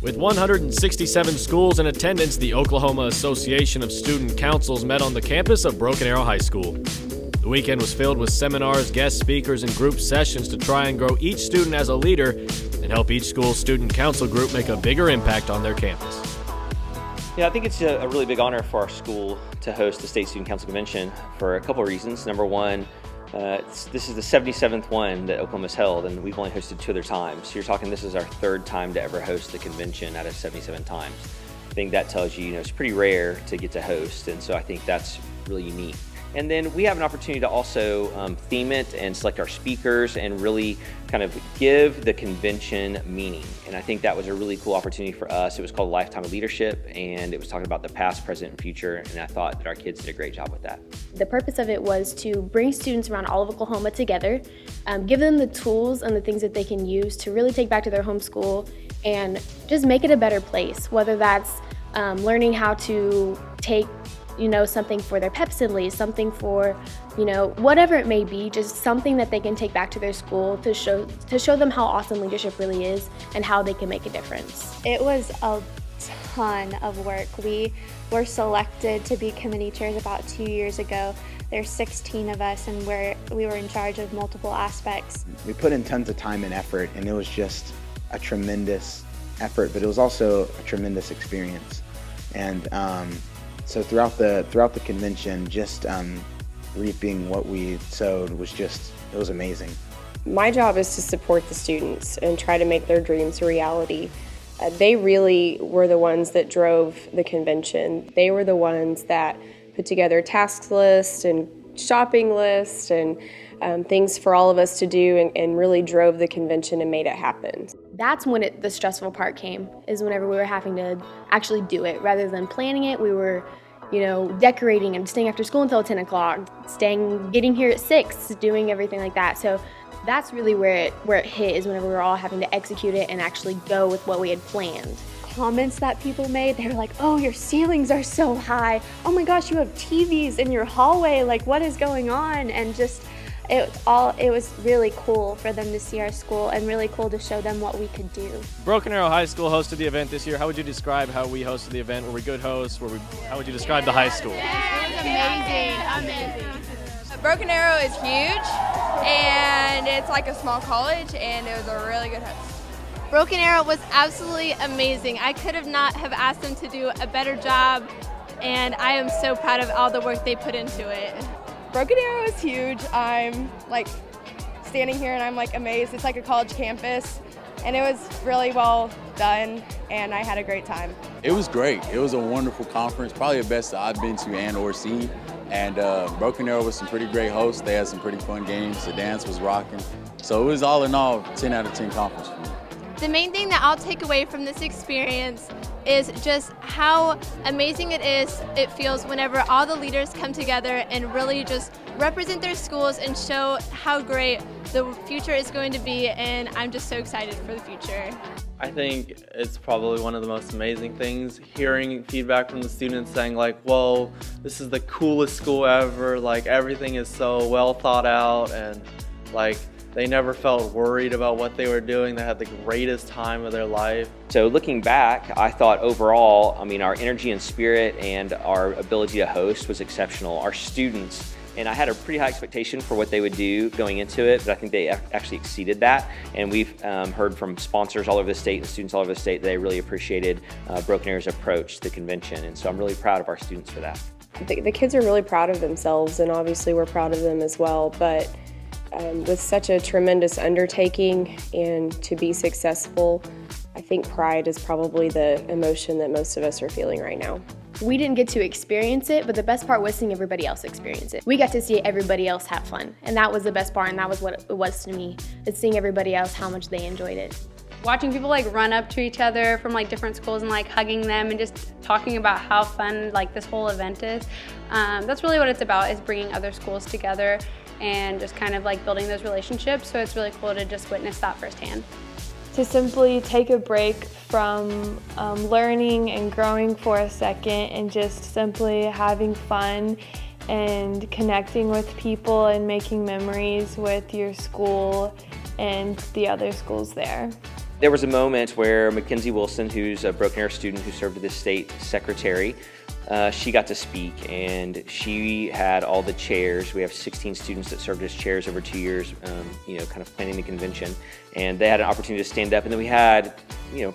With 167 schools in attendance, the Oklahoma Association of Student Councils met on the campus of Broken Arrow High School. The weekend was filled with seminars, guest speakers, and group sessions to try and grow each student as a leader and help each school's student council group make a bigger impact on their campus. I think it's a really big honor for our school to host the State Student Council Convention for a couple of reasons. Number one, this is the 77th one that Oklahoma's held, and we've only hosted 2 other times. So you're talking this is our 3rd time to ever host the convention out of 77 times. I think that tells you, it's pretty rare to get to host, and so I think that's really unique. And then we have an opportunity to also theme it and select our speakers and really kind of give the convention meaning. And I think that was a really cool opportunity for us. It was called Lifetime of Leadership, and it was talking about the past, present, and future, and I thought that our kids did a great job with that. The purpose of it was to bring students around all of Oklahoma together, give them the tools and the things that they can use to really take back to their home school and just make it a better place, whether that's learning how to take something for their pep assemblies, something for, whatever it may be, just something that they can take back to their school to show them how awesome leadership really is and how they can make a difference. It was a ton of work. We were selected to be committee chairs about 2 years ago. There's 16 of us, and we were in charge of multiple aspects. We put in tons of time and effort, and it was just a tremendous effort, but it was also a tremendous experience. And so throughout the convention, just reaping what we sowed it was amazing. My job is to support the students and try to make their dreams a reality. They really were the ones that drove the convention. They were the ones that put together task lists and shopping lists and things for all of us to do and really drove the convention and made it happen. That's when the stressful part came, is whenever we were having to actually do it. Rather than planning it, we were decorating and staying after school until 10 o'clock, getting here at 6, doing everything like that. So that's really where it hit, is whenever we were all having to execute it and actually go with what we had planned. Comments that people made, they were like, "Oh, your ceilings are so high. Oh my gosh, you have TVs in your hallway. Like, what is going on?" And just it was really cool for them to see our school and really cool to show them what we could do. Broken Arrow High School hosted the event this year. How would you describe how we hosted the event? Were we good hosts? How would you describe the high school? It was amazing. Broken Arrow is huge, and it's like a small college, and it was a really good host. Broken Arrow was absolutely amazing. I could not have asked them to do a better job, and I am so proud of all the work they put into it. Broken Arrow is huge. I'm standing here and I'm amazed. It's like a college campus, and it was really well done, and I had a great time. It was great. It was a wonderful conference, probably the best that I've been to and or seen. And Broken Arrow was some pretty great hosts. They had some pretty fun games. The dance was rocking. So it was all in all 10 out of 10 conference for me. The main thing that I'll take away from this experience is just how amazing it feels whenever all the leaders come together and really just represent their schools and show how great the future is going to be, and I'm just so excited for the future. I think it's probably one of the most amazing things, hearing feedback from the students saying whoa, this is the coolest school ever, everything is so well thought out, and they never felt worried about what they were doing. They had the greatest time of their life. So looking back, I thought overall, our energy and spirit and our ability to host was exceptional. Our students, and I had a pretty high expectation for what they would do going into it, but I think they actually exceeded that. And we've heard from sponsors all over the state and students all over the state that they really appreciated Broken Arrow's approach to the convention. And so I'm really proud of our students for that. The kids are really proud of themselves, and obviously we're proud of them as well. But with such a tremendous undertaking and to be successful, I think pride is probably the emotion that most of us are feeling right now. We didn't get to experience it, but the best part was seeing everybody else experience it. We got to see everybody else have fun, and that was the best part, and that was what it was to me, is seeing everybody else how much they enjoyed it. Watching people run up to each other from different schools and hugging them and just talking about how fun this whole event is. That's really what it's about, is bringing other schools together and just kind of building those relationships. So it's really cool to just witness that firsthand. To simply take a break from learning and growing for a second and just simply having fun and connecting with people and making memories with your school and the other schools there. There was a moment where Mackenzie Wilson, who's a Broken Arrow student who served as the state secretary, she got to speak, and she had all the chairs. We have 16 students that served as chairs over 2 years, kind of planning the convention, and they had an opportunity to stand up. And then we had,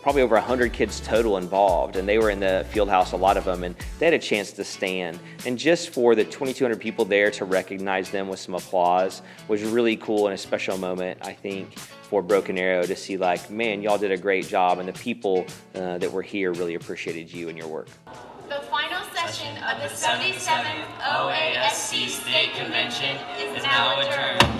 probably over 100 kids total involved, and they were in the field house, a lot of them, and they had a chance to stand. And just for the 2,200 people there to recognize them with some applause was really cool and a special moment, I think, for Broken Arrow to see, like, man, y'all did a great job, and the people that were here really appreciated you and your work. The final session of the 77th OASC State Convention is now adjourned.